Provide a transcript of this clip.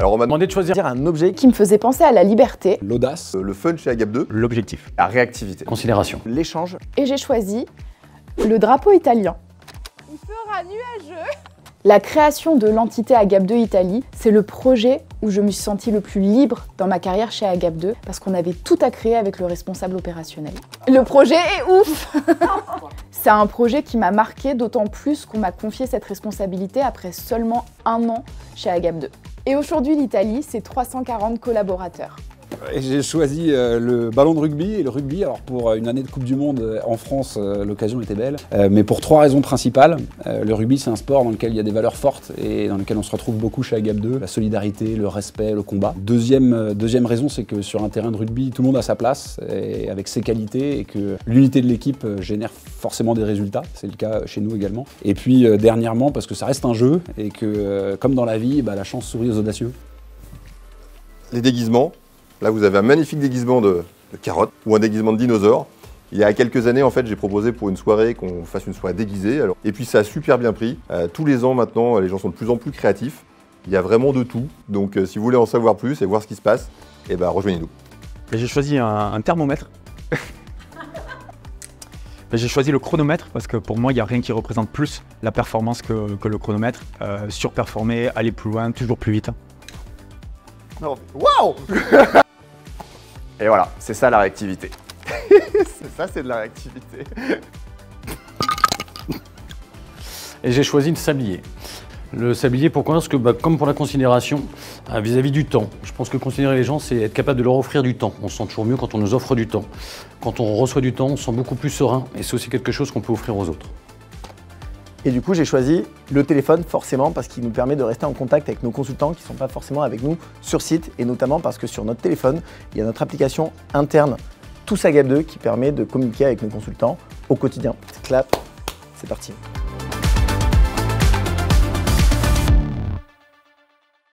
Alors on m'a demandé de choisir un objet qui me faisait penser à la liberté. L'audace, le fun chez Agap 2, l'objectif, la réactivité, considération, l'échange. Et j'ai choisi le drapeau italien. Il fera nuageux. La création de l'entité Agap 2 Italie, c'est le projet où je me suis sentie le plus libre dans ma carrière chez Agap 2 parce qu'on avait tout à créer avec le responsable opérationnel. Le projet est ouf. C'est un projet qui m'a marqué, d'autant plus qu'on m'a confié cette responsabilité après seulement 1 an chez Agap 2. Et aujourd'hui, l'Italie, c'est 340 collaborateurs. Et j'ai choisi le ballon de rugby et le rugby. Alors pour une année de Coupe du Monde en France, l'occasion était belle. Mais pour 3 raisons principales. Le rugby, c'est un sport dans lequel il y a des valeurs fortes et dans lequel on se retrouve beaucoup chez Agap 2. La solidarité, le respect, le combat. Deuxième raison, c'est que sur un terrain de rugby, tout le monde a sa place et avec ses qualités et que l'unité de l'équipe génère forcément des résultats. C'est le cas chez nous également. Et puis dernièrement, parce que ça reste un jeu et que comme dans la vie, la chance sourit aux audacieux. les déguisements. Là, vous avez un magnifique déguisement de carotte ou un déguisement de dinosaure. Il y a quelques années, en fait, j'ai proposé pour une soirée qu'on fasse une soirée déguisée. Et puis, ça a super bien pris. Tous les ans, maintenant, les gens sont de plus en plus créatifs. Il y a vraiment de tout. Donc, si vous voulez en savoir plus et voir ce qui se passe, rejoignez-nous. J'ai choisi un thermomètre. J'ai choisi le chronomètre parce que pour moi, il n'y a rien qui représente plus la performance que le chronomètre. Surperformer, aller plus loin, toujours plus vite. Waouh! Et voilà, c'est ça la réactivité. Ça, c'est de la réactivité. Et j'ai choisi le sablier. Le sablier, pourquoi? Parce que comme pour la considération, vis-à-vis du temps, je pense que considérer les gens, c'est être capable de leur offrir du temps. On se sent toujours mieux quand on nous offre du temps. Quand on reçoit du temps, on se sent beaucoup plus serein et c'est aussi quelque chose qu'on peut offrir aux autres. Et du coup, j'ai choisi le téléphone, forcément, parce qu'il nous permet de rester en contact avec nos consultants qui ne sont pas forcément avec nous sur site, et notamment parce que sur notre téléphone, il y a notre application interne, Tous Agap 2, qui permet de communiquer avec nos consultants au quotidien. Clap, c'est parti.